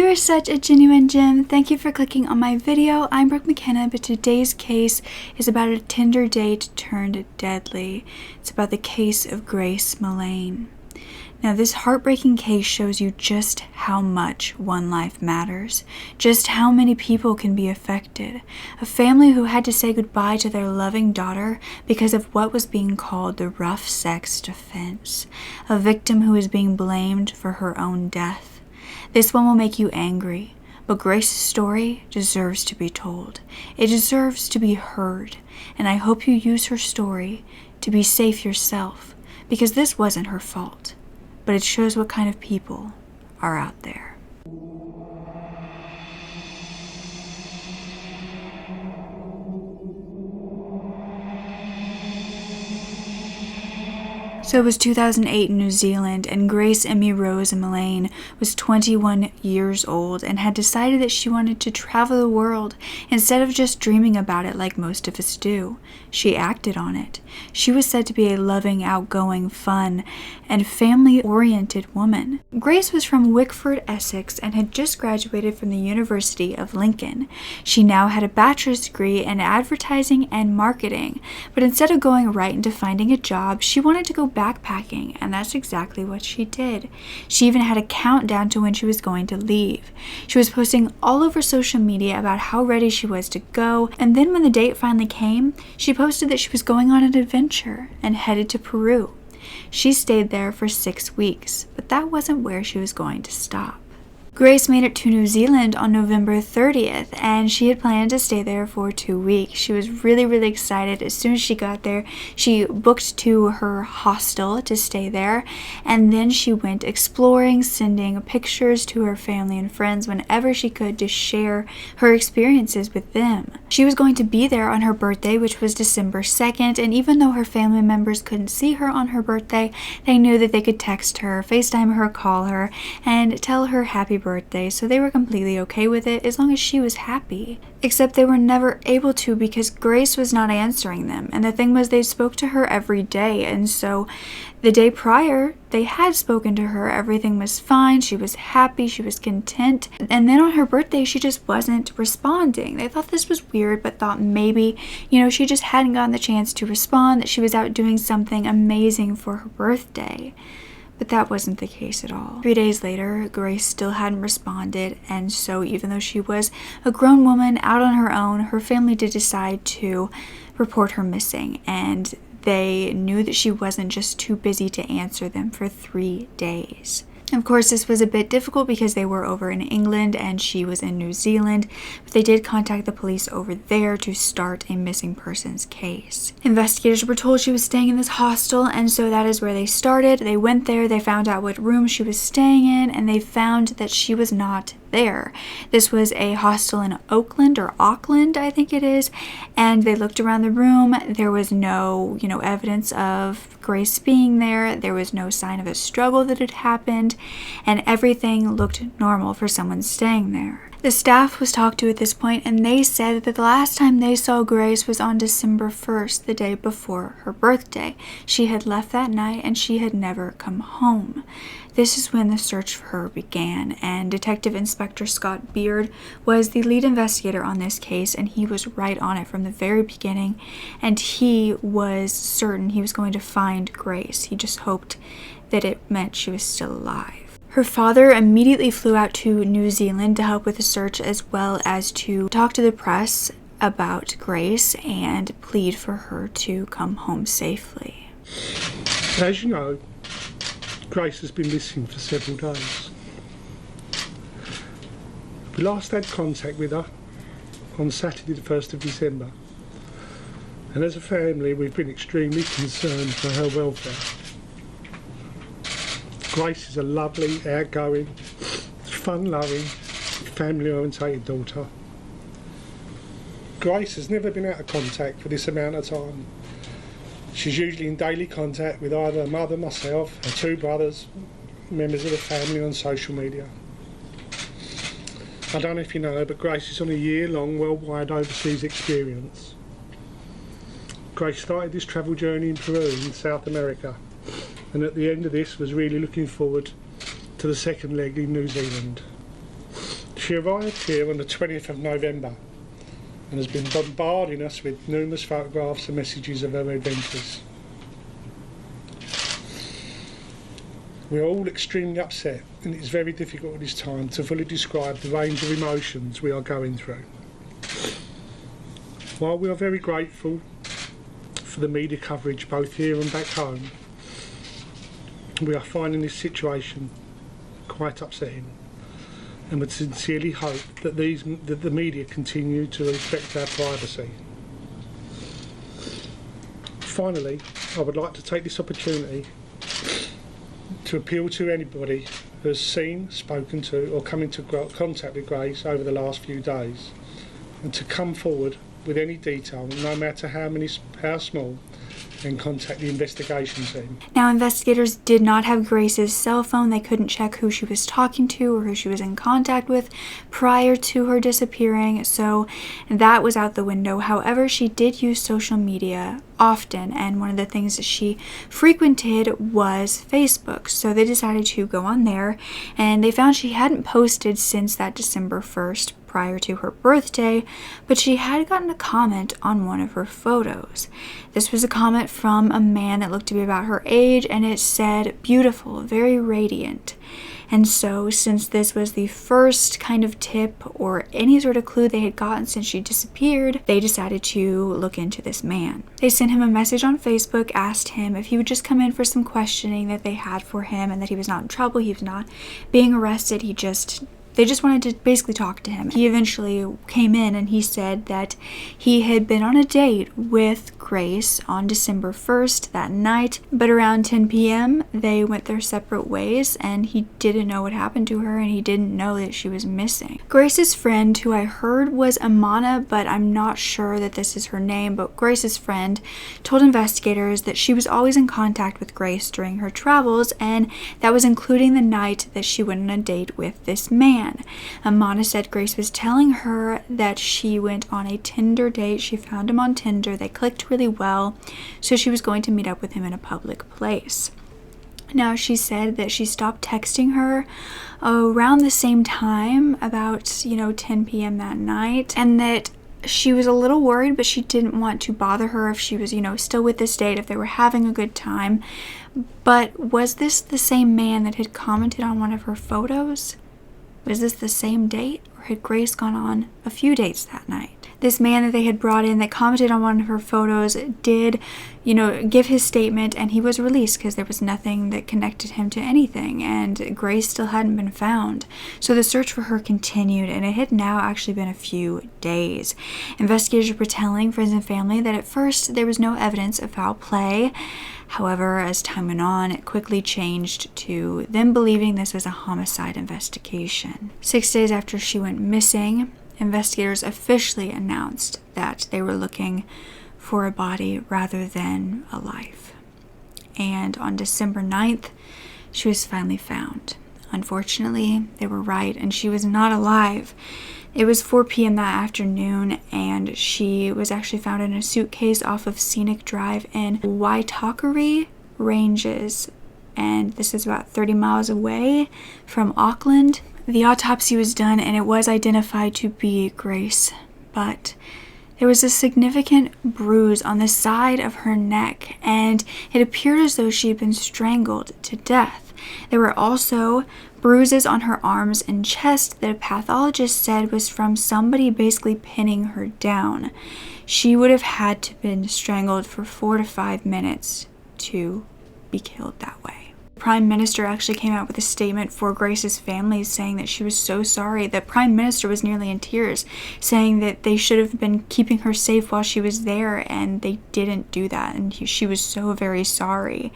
You are such a genuine gem. Thank you for clicking on my video. I'm Brooke McKenna, but today's case is about a Tinder date turned deadly. It's about the case of Grace Millane. Now, this heartbreaking case shows you just how much one life matters, just how many people can be affected. A family who had to say goodbye to their loving daughter because of what was being called the rough sex defense. A victim who is being blamed for her own death. This one will make you angry, but Grace's story deserves to be told. It deserves to be heard, and I hope you use her story to be safe yourself, because this wasn't her fault, but it shows what kind of people are out there. So it was 2008 in New Zealand, and Grace Emmy Rose Millane was 21 years old and had decided that she wanted to travel the world instead of just dreaming about it like most of us do. She acted on it. She was said to be a loving, outgoing, fun, and family-oriented woman. Grace was from Wickford, Essex, and had just graduated from the University of Lincoln. She now had a bachelor's degree in advertising and marketing, but instead of going right into finding a job, she wanted to go backpacking, and that's exactly what she did. She even had a countdown to when she was going to leave. She was posting all over social media about how ready she was to go, and then when the date finally came, she posted that she was going on an adventure and headed to Peru. She stayed there for 6 weeks, but that wasn't where she was going to stop. Grace made it to New Zealand on November 30th, and she had planned to stay there for 2 weeks. She was really excited. As soon as she got there, she booked to her hostel to stay there, and then she went exploring, sending pictures to her family and friends whenever she could to share her experiences with them. She was going to be there on her birthday, which was December 2nd, and even though her family members couldn't see her on her birthday, they knew that they could text her, FaceTime her, call her, and tell her happy birthday, so they were completely okay with it as long as she was happy. Except they were never able to because Grace was not answering them, and the thing was they spoke to her every day, and so the day prior they had spoken to her, everything was fine, she was happy, she was content, and then on her birthday she just wasn't responding. They thought this was weird, but thought maybe, she just hadn't gotten the chance to respond, that she was out doing something amazing for her birthday. But that wasn't the case at all. 3 days later, Grace still hadn't responded, and so even though she was a grown woman out on her own, her family did decide to report her missing, and they knew that she wasn't just too busy to answer them for 3 days. Of course, this was a bit difficult because they were over in England and she was in New Zealand, but they did contact the police over there to start a missing persons case. Investigators were told she was staying in this hostel, and so that is where they started. They went there, they found out what room she was staying in, and they found that she was not there. This was a hostel in Auckland, I think it is, and they looked around the room. There was no, evidence of Grace being there. There was no sign of a struggle that had happened, and everything looked normal for someone staying there. The staff was talked to at this point, and they said that the last time they saw Grace was on December 1st, the day before her birthday. She had left that night and she had never come home. This is when the search for her began, and Detective Inspector Scott Beard was the lead investigator on this case, and he was right on it from the very beginning, and he was certain he was going to find Grace. He just hoped that it meant she was still alive. Her father immediately flew out to New Zealand to help with the search, as well as to talk to the press about Grace and plead for her to come home safely. As you know, Grace has been missing for several days. We last had contact with her on Saturday the 1st of December, and as a family we've been extremely concerned for her welfare. Grace is a lovely, outgoing, fun-loving, family-orientated daughter. Grace has never been out of contact for this amount of time. She's usually in daily contact with either her mother, myself, her 2 brothers, members of the family on social media. I don't know if you know, but Grace is on a year-long worldwide overseas experience. Grace started this travel journey in Peru in South America, and at the end of this was really looking forward to the second leg in New Zealand. She arrived here on the 20th of November and has been bombarding us with numerous photographs and messages of her adventures. We're all extremely upset, and it's very difficult at this time to fully describe the range of emotions we are going through. While we are very grateful for the media coverage both here and back home, we are finding this situation quite upsetting, and would sincerely hope that the media continue to respect our privacy. Finally, I would like to take this opportunity to appeal to anybody who has seen, spoken to or come into contact with Grace over the last few days, and to come forward with any detail, no matter how small, and contact the investigation team. Now, investigators did not have Grace's cell phone. They couldn't check who she was talking to or who she was in contact with prior to her disappearing, so that was out the window. However, she did use social media often, and one of the things that she frequented was Facebook. So they decided to go on there, and they found she hadn't posted since that December 1st, prior to her birthday, but she had gotten a comment on one of her photos. This was a comment from a man that looked to be about her age, and it said, "Beautiful, very radiant." And so, since this was the first kind of tip or any sort of clue they had gotten since she disappeared, they decided to look into this man. They sent him a message on Facebook, asked him if he would just come in for some questioning that they had for him, and that he was not in trouble, he was not being arrested, they just wanted to basically talk to him. He eventually came in and he said that he had been on a date with Grace on December 1st that night, but around 10 p.m. they went their separate ways, and he didn't know what happened to her, and he didn't know that she was missing. Grace's friend, who I heard was Amana, but I'm not sure that this is her name, but Grace's friend told investigators that she was always in contact with Grace during her travels, and that was including the night that she went on a date with this man. Amana said Grace was telling her that she went on a Tinder date. She found him on Tinder. They clicked really well, so she was going to meet up with him in a public place. Now, she said that she stopped texting her around the same time, about 10 p.m. that night, and that she was a little worried, but she didn't want to bother her if she was, still with this date, if they were having a good time. But was this the same man that had commented on one of her photos? Was this the same date, or had Grace gone on a few dates that night? This man that they had brought in that commented on one of her photos did, give his statement, and he was released because there was nothing that connected him to anything, and Grace still hadn't been found. So the search for her continued, and it had now actually been a few days. Investigators were telling friends and family that at first there was no evidence of foul play. However, as time went on, it quickly changed to them believing this was a homicide investigation. 6 days after she went missing, investigators officially announced that they were looking for a body rather than a life. And on December 9th, she was finally found. Unfortunately, they were right, and she was not alive. It was 4 p.m. that afternoon, and she was actually found in a suitcase off of Scenic Drive in Waitakere Ranges, and this is about 30 miles away from Auckland. The autopsy was done, and it was identified to be Grace, but there was a significant bruise on the side of her neck, and it appeared as though she had been strangled to death. There were also bruises on her arms and chest that a pathologist said was from somebody basically pinning her down. She would have had to have been strangled for 4 to 5 minutes to be killed that way. Prime Minister actually came out with a statement for Grace's family saying that she was so sorry. The Prime Minister was nearly in tears, saying that they should have been keeping her safe while she was there, and they didn't do that, and she was so very sorry.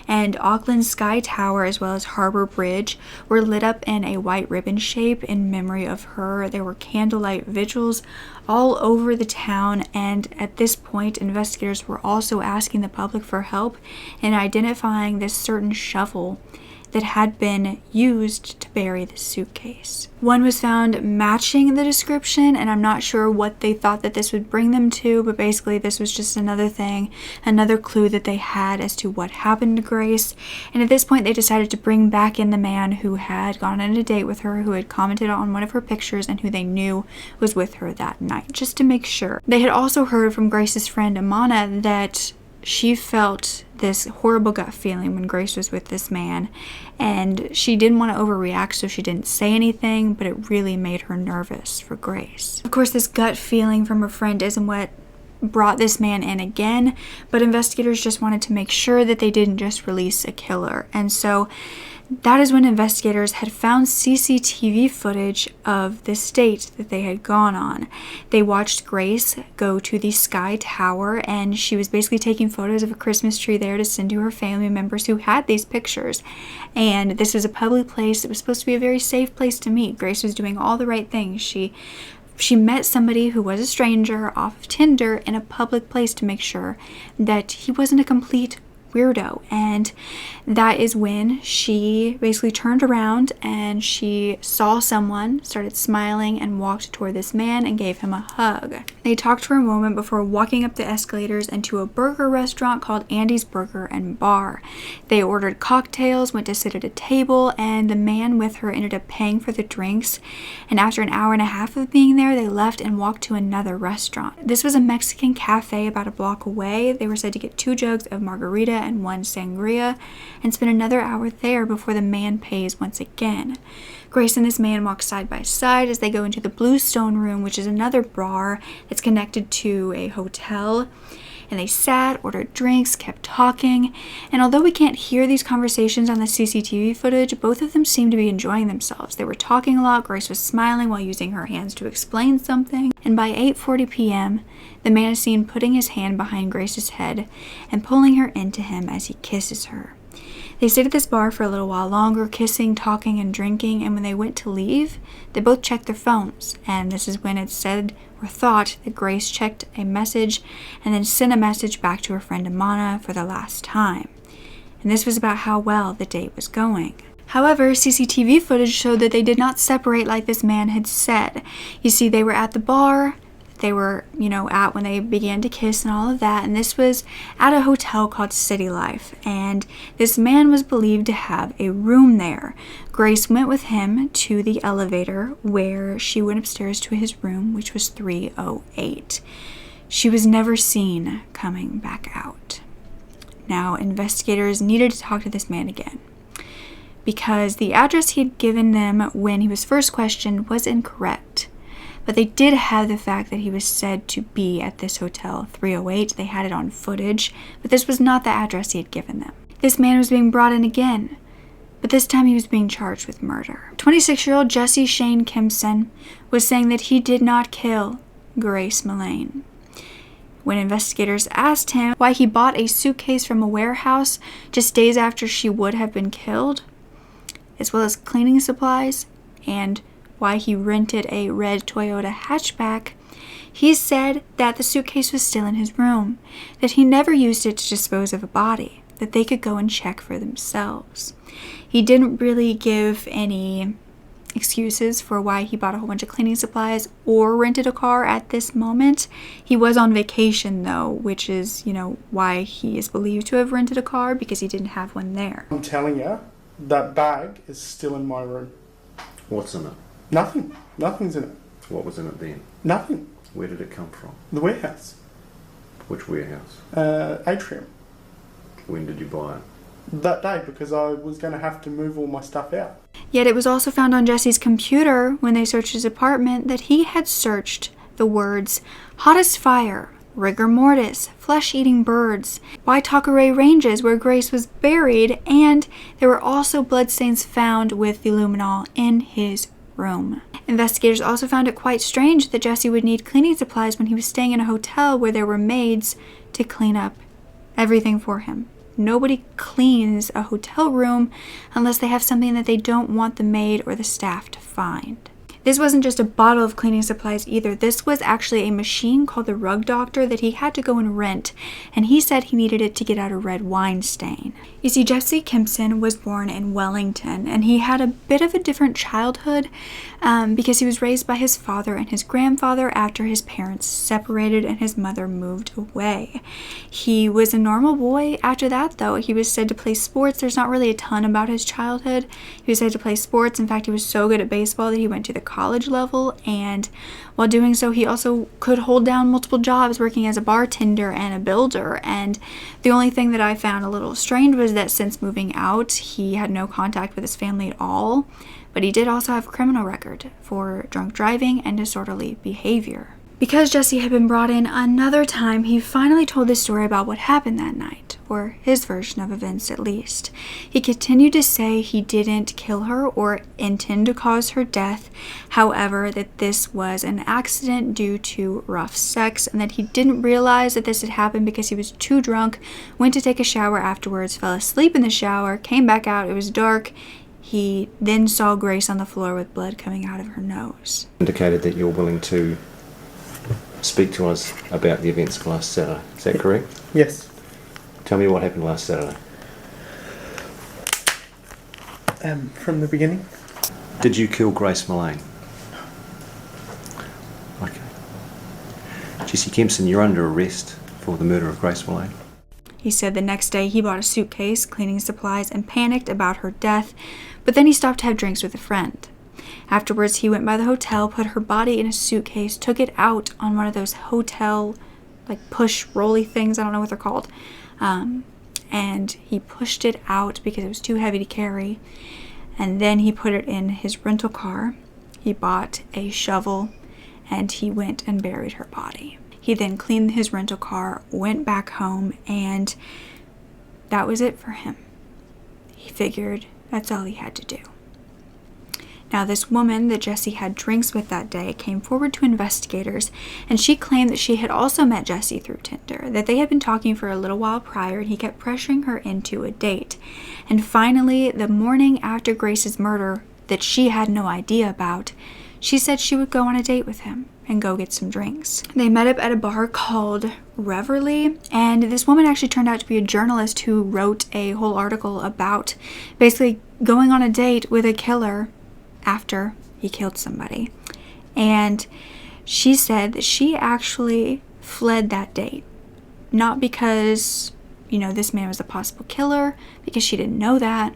And Auckland Sky Tower as well as Harbour Bridge were lit up in a white ribbon shape in memory of her. There were candlelight vigils all over the town, and at this point investigators were also asking the public for help in identifying this certain shovel that had been used to bury the suitcase. One was found matching the description, and I'm not sure what they thought that this would bring them to, but basically this was just another thing, another clue that they had as to what happened to Grace. And at this point they decided to bring back in the man who had gone on a date with her, who had commented on one of her pictures, and who they knew was with her that night, just to make sure. They had also heard from Grace's friend Amana that she felt this horrible gut feeling when Grace was with this man, and she didn't want to overreact, so she didn't say anything, but it really made her nervous for Grace. Of course, this gut feeling from her friend isn't what brought this man in again, but investigators just wanted to make sure that they didn't just release a killer. And so that is when investigators had found CCTV footage of this date that they had gone on. They watched Grace go to the Sky Tower, and she was basically taking photos of a Christmas tree there to send to her family members who had these pictures. And this was a public place. It was supposed to be a very safe place to meet. Grace was doing all the right things. She met somebody who was a stranger off of Tinder in a public place to make sure that he wasn't a complete weirdo. And that is when she basically turned around and she saw someone, started smiling, and walked toward this man and gave him a hug. They talked for a moment before walking up the escalators into a burger restaurant called Andy's Burger and Bar. They ordered cocktails, went to sit at a table, and the man with her ended up paying for the drinks. And after an hour and a half of being there, they left and walked to another restaurant. This was a Mexican cafe about a block away. They were said to get 2 jugs of margarita and 1 sangria, and spend another hour there before the man pays once again. Grace and this man walk side by side as they go into the Bluestone Room, which is another bar that's connected to a hotel. And they sat, ordered drinks, kept talking, and although we can't hear these conversations on the CCTV footage, both of them seemed to be enjoying themselves. They were talking a lot. Grace was smiling while using her hands to explain something, and by 8:40 p.m., the man is seen putting his hand behind Grace's head and pulling her into him as he kisses her. They stayed at this bar for a little while longer, kissing, talking, and drinking, and when they went to leave, they both checked their phones, and this is when it's said or thought that Grace checked a message and then sent a message back to her friend Amana for the last time. And this was about how well the date was going. However, CCTV footage showed that they did not separate like this man had said. You see, they were at the bar, they were, at when they began to kiss and all of that, and this was at a hotel called City Life, and this man was believed to have a room there. Grace went with him to the elevator where she went upstairs to his room, which was 308. She was never seen coming back out. Now, investigators needed to talk to this man again, because the address he had given them when he was first questioned was incorrect. But they did have the fact that he was said to be at this hotel, 308. They had it on footage, but this was not the address he had given them. This man was being brought in again, but this time he was being charged with murder. 26-year-old Jesse Shane Kimson was saying that he did not kill Grace Millane. When investigators asked him why he bought a suitcase from a warehouse just days after she would have been killed, as well as cleaning supplies, and why he rented a red Toyota hatchback, he said that the suitcase was still in his room, that he never used it to dispose of a body, that they could go and check for themselves. He didn't really give any excuses for why he bought a whole bunch of cleaning supplies or rented a car at this moment. He was on vacation though, which is, why he is believed to have rented a car, because he didn't have one there. I'm telling you, that bag is still in my room. What's in it? Nothing. Nothing's in it. What was in it then? Nothing. Where did it come from? The warehouse. Which warehouse? Atrium. When did you buy it? That day, because I was going to have to move all my stuff out. Yet it was also found on Jesse's computer when they searched his apartment that he had searched the words hottest fire, rigor mortis, flesh-eating birds, Waitakere Ranges where Grace was buried, and there were also bloodstains found with the luminol in his room. Investigators also found it quite strange that Jesse would need cleaning supplies when he was staying in a hotel where there were maids to clean up everything for him. Nobody cleans a hotel room unless they have something that they don't want the maid or the staff to find. This wasn't just a bottle of cleaning supplies either. This was actually a machine called the Rug Doctor that he had to go and rent, and he said he needed it to get out a red wine stain. You see, Jesse Kimpson was born in Wellington, and he had a bit of a different childhood because he was raised by his father and his grandfather after his parents separated and his mother moved away. He was a normal boy after that, though. He was said to play sports. There's not really a ton about his childhood. He was said to play sports. In fact, he was so good at baseball that he went to the college level, and while doing so, he also could hold down multiple jobs, working as a bartender and a builder. And the only thing that I found a little strange was that since moving out, he had no contact with his family at all, but he did also have a criminal record for drunk driving and disorderly behavior. Because Jesse had been brought in another time, he finally told this story about what happened that night, or his version of events at least. He continued to say he didn't kill her or intend to cause her death, however, that this was an accident due to rough sex, and that he didn't realize that this had happened because he was too drunk, went to take a shower afterwards, fell asleep in the shower, came back out, it was dark. He then saw Grace on the floor with blood coming out of her nose. Indicated that you're willing to speak to us about the events of last Saturday. Is that correct? Yes. Tell me what happened last Saturday. From the beginning. Did you kill Grace Millane? Okay. Jesse Kempson, you're under arrest for the murder of Grace Millane. He said the next day he bought a suitcase, cleaning supplies, and panicked about her death, but then he stopped to have drinks with a friend. Afterwards, he went by the hotel, put her body in a suitcase, took it out on one of those hotel, push rolly things, I don't know what they're called, and he pushed it out because it was too heavy to carry, and then he put it in his rental car. He bought a shovel, and he went and buried her body. He then cleaned his rental car, went back home, and that was it for him. He figured that's all he had to do. Now, this woman that Jesse had drinks with that day came forward to investigators, and she claimed that she had also met Jesse through Tinder, that they had been talking for a little while prior, and he kept pressuring her into a date. And finally, the morning after Grace's murder, that she had no idea about, she said she would go on a date with him and go get some drinks. They met up at a bar called Reverly, and this woman actually turned out to be a journalist who wrote a whole article about basically going on a date with a killer after he killed somebody. And she said that she actually fled that date. Not because, this man was a possible killer, because she didn't know that,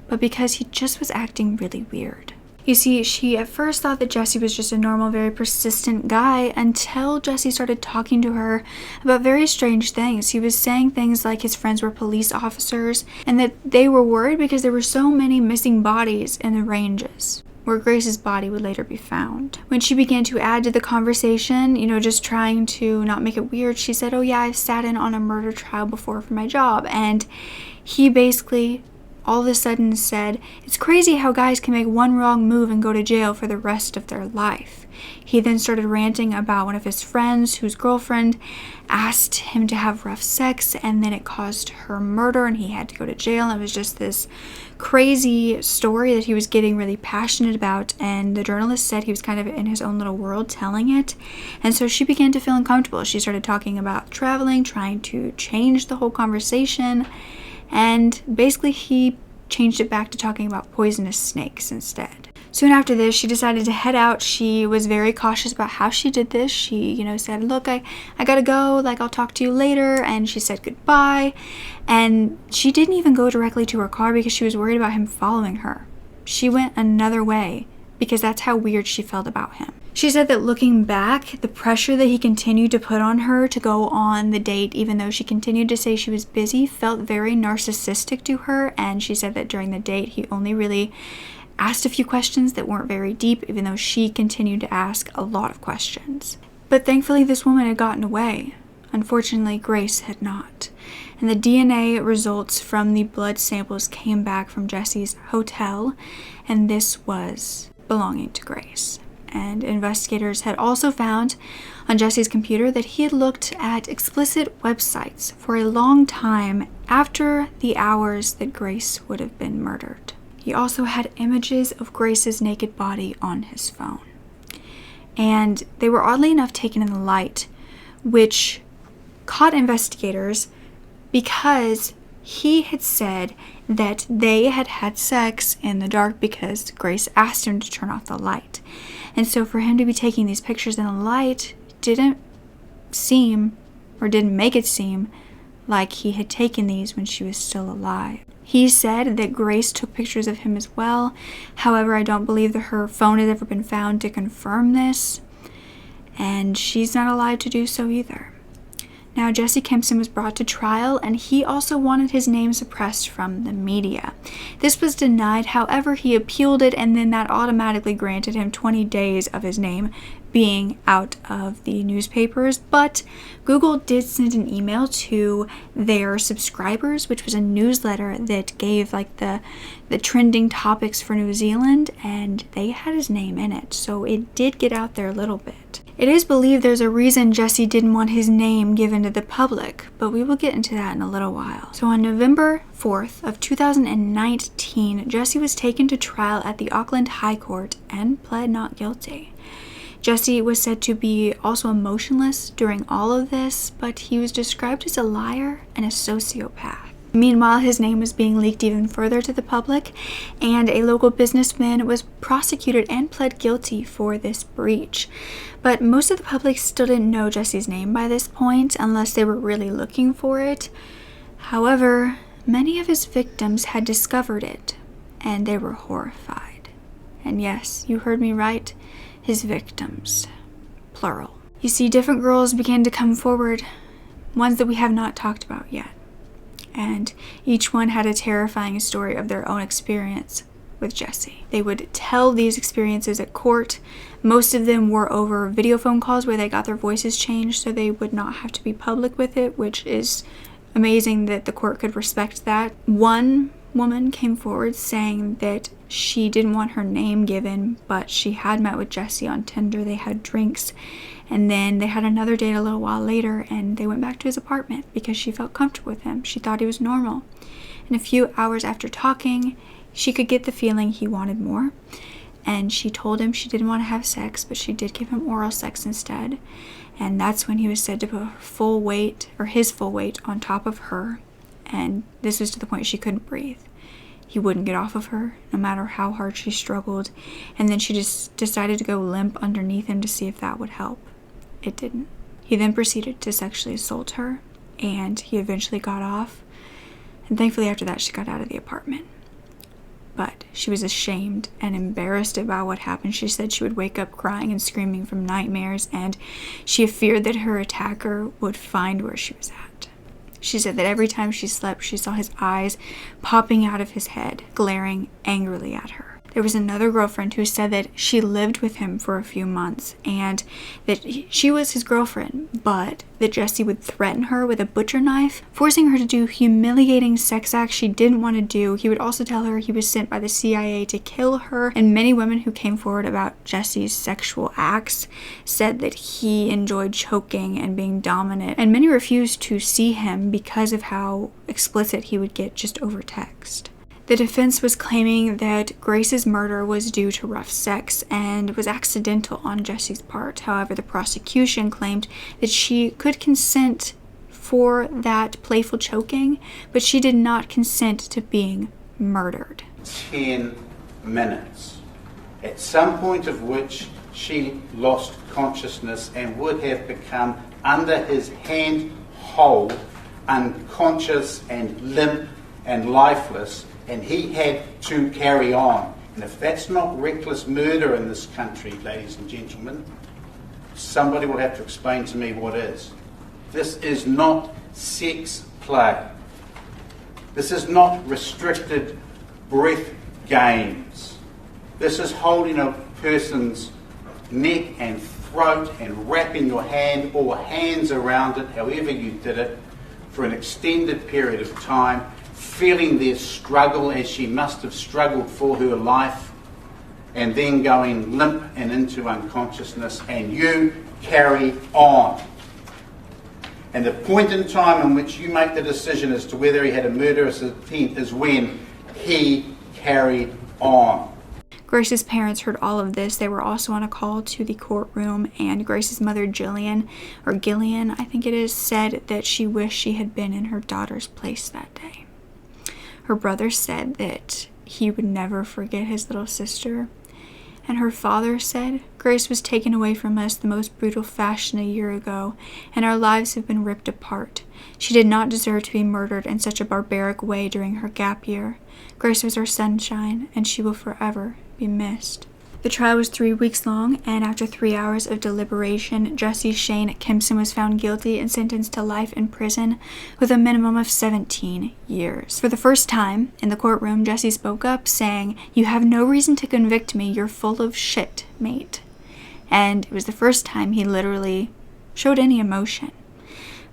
but because he just was acting really weird. You see, she at first thought that Jesse was just a normal, very persistent guy until Jesse started talking to her about very strange things. He was saying things like his friends were police officers and that they were worried because there were so many missing bodies in the ranges where Grace's body would later be found. When she began to add to the conversation, just trying to not make it weird, she said, "Oh yeah, I've sat in on a murder trial before for my job." And he basically all of a sudden said, "It's crazy how guys can make one wrong move and go to jail for the rest of their life." He then started ranting about one of his friends whose girlfriend asked him to have rough sex, and then it caused her murder and he had to go to jail. It was just this crazy story that he was getting really passionate about, and the journalist said he was kind of in his own little world telling it. And so she began to feel uncomfortable. She started talking about traveling, trying to change the whole conversation, and basically he changed it back to talking about poisonous snakes instead. Soon after this, she decided to head out. She was very cautious about how she did this. She, said, "Look, I gotta go, I'll talk to you later," and she said goodbye. And she didn't even go directly to her car because she was worried about him following her. She went another way because that's how weird she felt about him. She said that looking back, the pressure that he continued to put on her to go on the date, even though she continued to say she was busy, felt very narcissistic to her. And she said that during the date, he only really asked a few questions that weren't very deep, even though she continued to ask a lot of questions. But thankfully, this woman had gotten away. Unfortunately, Grace had not. And the DNA results from the blood samples came back from Jesse's hotel, and this was belonging to Grace. And investigators had also found on Jesse's computer that he had looked at explicit websites for a long time after the hours that Grace would have been murdered. He also had images of Grace's naked body on his phone. And they were oddly enough taken in the light, which caught investigators because he had said that they had had sex in the dark because Grace asked him to turn off the light. And so for him to be taking these pictures in the light didn't make it seem like he had taken these when she was still alive. He said that Grace took pictures of him as well. However, I don't believe that her phone had ever been found to confirm this, and she's not allowed to do so either. Now, Jesse Kempson was brought to trial, and he also wanted his name suppressed from the media. This was denied, however, he appealed it, and then that automatically granted him 20 days of his name being out of the newspapers. But Google did send an email to their subscribers, which was a newsletter that gave like the trending topics for New Zealand, and they had his name in it, so it did get out there a little bit. It is believed there's a reason Jesse didn't want his name given to the public, but we will get into that in a little while. So on November 4th of 2019, Jesse was taken to trial at the Auckland High Court and pled not guilty. Jesse was said to be also emotionless during all of this, but he was described as a liar and a sociopath. Meanwhile, his name was being leaked even further to the public, and a local businessman was prosecuted and pled guilty for this breach. But most of the public still didn't know Jesse's name by this point, unless they were really looking for it. However, many of his victims had discovered it, and they were horrified. And yes, you heard me right, his victims, plural. You see, different girls began to come forward, ones that we have not talked about yet. And each one had a terrifying story of their own experience with Jesse. They would tell these experiences at court. Most of them were over video phone calls where they got their voices changed so they would not have to be public with it, which is amazing that the court could respect that. One woman came forward saying that she didn't want her name given, but she had met with Jesse on Tinder. They had drinks, and then they had another date a little while later, and they went back to his apartment because she felt comfortable with him. She thought he was normal. And a few hours after talking, she could get the feeling he wanted more, and she told him she didn't want to have sex, but she did give him oral sex instead. And that's when he was said to put his full weight on top of her, and this was to the point she couldn't breathe. He wouldn't get off of her, no matter how hard she struggled, and then she just decided to go limp underneath him to see if that would help. It didn't. He then proceeded to sexually assault her, and he eventually got off, and thankfully after that she got out of the apartment. But she was ashamed and embarrassed about what happened. She said she would wake up crying and screaming from nightmares, and she feared that her attacker would find where she was at. She said that every time she slept, she saw his eyes popping out of his head, glaring angrily at her. There was another girlfriend who said that she lived with him for a few months and that she was his girlfriend, but that Jesse would threaten her with a butcher knife, forcing her to do humiliating sex acts she didn't want to do. He would also tell her he was sent by the CIA to kill her, and many women who came forward about Jesse's sexual acts said that he enjoyed choking and being dominant, and many refused to see him because of how explicit he would get just over text. The defense was claiming that Grace's murder was due to rough sex and was accidental on Jesse's part. However, the prosecution claimed that she could consent for that playful choking, but she did not consent to being murdered. 10 minutes, at some point of which she lost consciousness and would have become, under his hand hold, unconscious and limp and lifeless, and he had to carry on. And if that's not reckless murder in this country, ladies and gentlemen, somebody will have to explain to me what is. This is not sex play. This is not restricted breath games. This is holding a person's neck and throat and wrapping your hand or hands around it, however you did it, for an extended period of time, feeling their struggle as she must have struggled for her life, and then going limp and into unconsciousness, and you carry on. And the point in time in which you make the decision as to whether he had a murderous intent is when he carried on. Grace's parents heard all of this. They were also on a call to the courtroom, and Grace's mother, Gillian, I think it is, said that she wished she had been in her daughter's place that day. Her brother said that he would never forget his little sister. And her father said, Grace was taken away from us the most brutal fashion a year ago, and our lives have been ripped apart. She did not deserve to be murdered in such a barbaric way during her gap year. Grace was our sunshine, and she will forever be missed. The trial was 3 weeks long, and after 3 hours of deliberation, Jesse Shane Kimson was found guilty and sentenced to life in prison with a minimum of 17 years. For the first time in the courtroom, Jesse spoke up, saying, "You have no reason to convict me. You're full of shit, mate." And it was the first time he literally showed any emotion.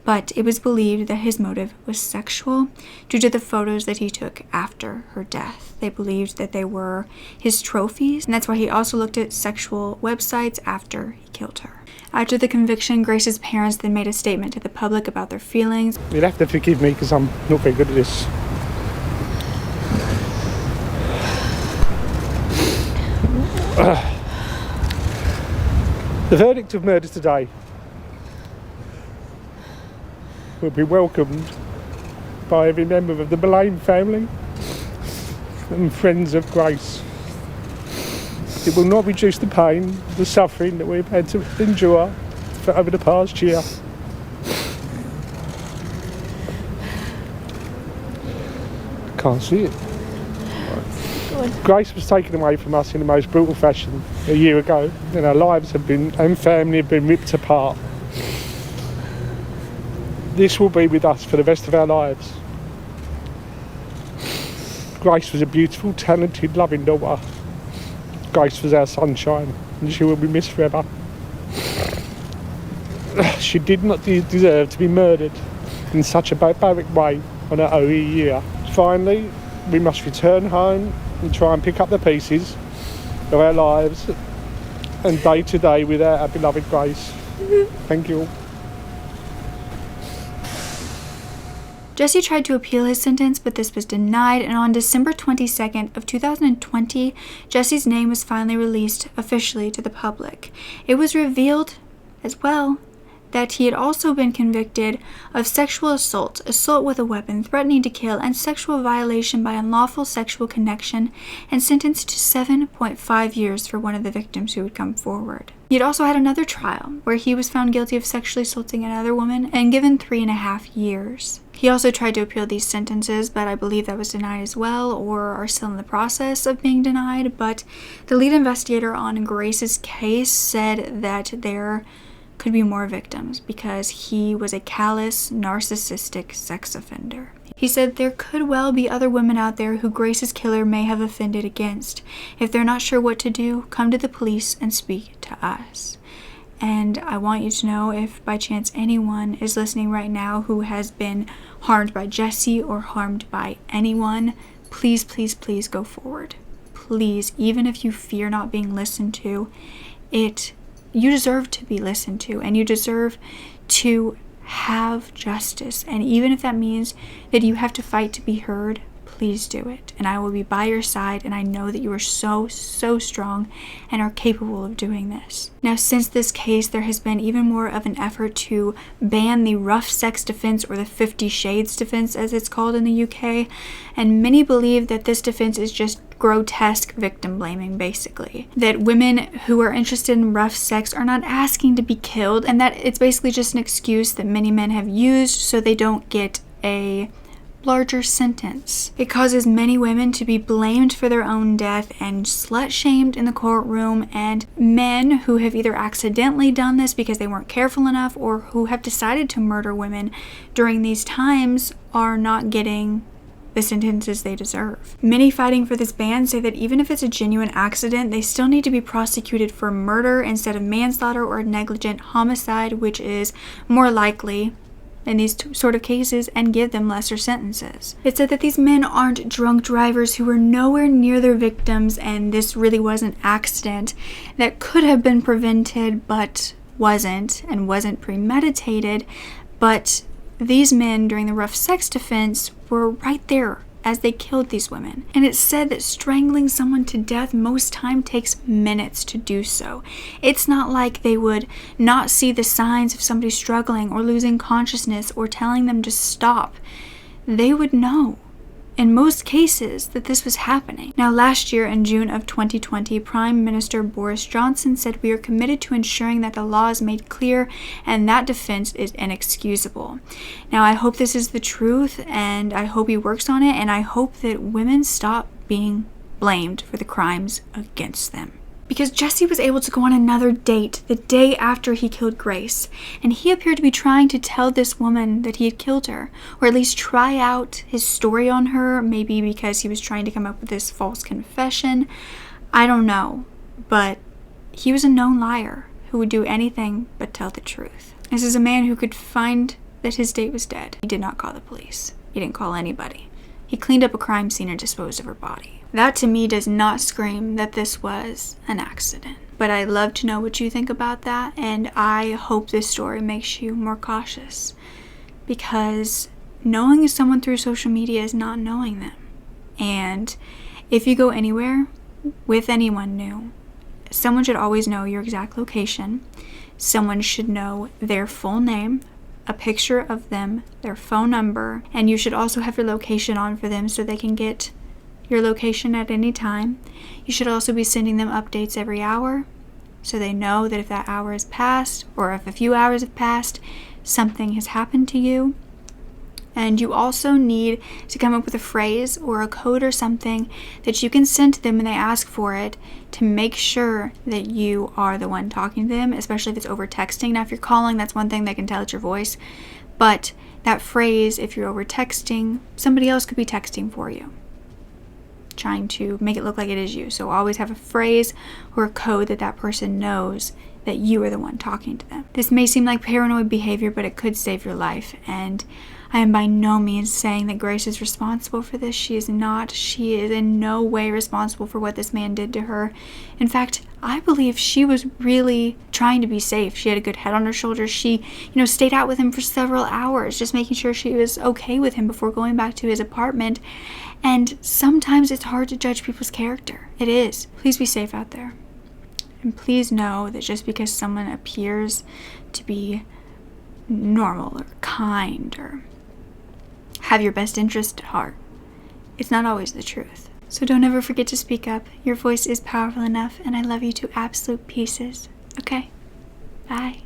But it was believed that his motive was sexual due to the photos that he took after her death. They believed that they were his trophies, and that's why he also looked at sexual websites after he killed her. After the conviction, Grace's parents then made a statement to the public about their feelings. You'll have to forgive me because I'm not very good at this. The verdict of murder today will be welcomed by every member of the Millane family and friends of Grace. It will not reduce the pain, the suffering that we've had to endure for over the past year. Can't see it. Grace was taken away from us in the most brutal fashion a year ago, and our lives have been, and family have been ripped apart. This will be with us for the rest of our lives. Grace was a beautiful, talented, loving daughter. Grace was our sunshine, and she will be missed forever. She did not deserve to be murdered in such a barbaric way on her OE year. Finally, we must return home and try and pick up the pieces of our lives and day to day without our beloved Grace. Thank you. Jesse tried to appeal his sentence, but this was denied, and on December 22nd of 2020, Jesse's name was finally released officially to the public. It was revealed as well that he had also been convicted of sexual assault, assault with a weapon, threatening to kill, and sexual violation by unlawful sexual connection, and sentenced to 7.5 years for one of the victims who had come forward. He had also had another trial where he was found guilty of sexually assaulting another woman and given 3.5 years. He also tried to appeal these sentences, but I believe that was denied as well, or are still in the process of being denied. But the lead investigator on Grace's case said that there could be more victims because he was a callous, narcissistic sex offender. He said there could well be other women out there who Grace's killer may have offended against. If they're not sure what to do, come to the police and speak to us. And I want you to know, if by chance anyone is listening right now who has been harmed by Jesse or harmed by anyone, please, please, please go forward. Please, even if you fear not being listened to, you deserve to be listened to, and you deserve to have justice. And even if that means that you have to fight to be heard, please do it. And I will be by your side, and I know that you are so, so strong and are capable of doing this. Now, since this case, there has been even more of an effort to ban the rough sex defense, or the 50 Shades defense as it's called in the UK, and many believe that this defense is just grotesque victim blaming, basically. That women who are interested in rough sex are not asking to be killed, and that it's basically just an excuse that many men have used so they don't get a larger sentence. It causes many women to be blamed for their own death and slut-shamed in the courtroom, and men who have either accidentally done this because they weren't careful enough or who have decided to murder women during these times are not getting the sentences they deserve. Many fighting for this ban say that even if it's a genuine accident, they still need to be prosecuted for murder instead of manslaughter or negligent homicide, which is more likely in these sort of cases, and give them lesser sentences. It said that these men aren't drunk drivers who were nowhere near their victims, and this really was an accident that could have been prevented but wasn't, and wasn't premeditated. But these men during the rough sex defense were right there as they killed these women. And it's said that strangling someone to death most time takes minutes to do so. It's not like they would not see the signs of somebody struggling or losing consciousness or telling them to stop. They would know, in most cases, that this was happening. Now, last year in June of 2020, Prime Minister Boris Johnson said, "We are committed to ensuring that the law is made clear and that defense is inexcusable." Now, I hope this is the truth, and I hope he works on it, and I hope that women stop being blamed for the crimes against them. Because Jesse was able to go on another date the day after he killed Grace, and he appeared to be trying to tell this woman that he had killed her, or at least try out his story on her, maybe because he was trying to come up with this false confession. I don't know, but he was a known liar who would do anything but tell the truth. This is a man who could find that his date was dead. He did not call the police. He didn't call anybody. He cleaned up a crime scene and disposed of her body. That to me does not scream that this was an accident. But I'd love to know what you think about that, and I hope this story makes you more cautious. Because knowing someone through social media is not knowing them. And if you go anywhere with anyone new, someone should always know your exact location. Someone should know their full name, a picture of them, their phone number, and you should also have your location on for them so they can get your location at any time. You should also be sending them updates every hour so they know that if that hour has passed or if a few hours have passed, something has happened to you. And you also need to come up with a phrase or a code or something that you can send to them when they ask for it to make sure that you are the one talking to them, especially if it's over texting. Now, if you're calling, that's one thing they can tell it's your voice. But that phrase, if you're over texting, somebody else could be texting for you, trying to make it look like it is you. So always have a phrase or a code that that person knows that you are the one talking to them. This may seem like paranoid behavior, but it could save your life. And I am by no means saying that Grace is responsible for this. She is not. She is in no way responsible for what this man did to her. In fact, I believe she was really trying to be safe. She had a good head on her shoulders. She, stayed out with him for several hours, just making sure she was okay with him before going back to his apartment. And sometimes it's hard to judge people's character. It is. Please be safe out there. And please know that just because someone appears to be normal or kind or have your best interest at heart, it's not always the truth. So don't ever forget to speak up. Your voice is powerful enough, and I love you to absolute pieces. Okay? Bye.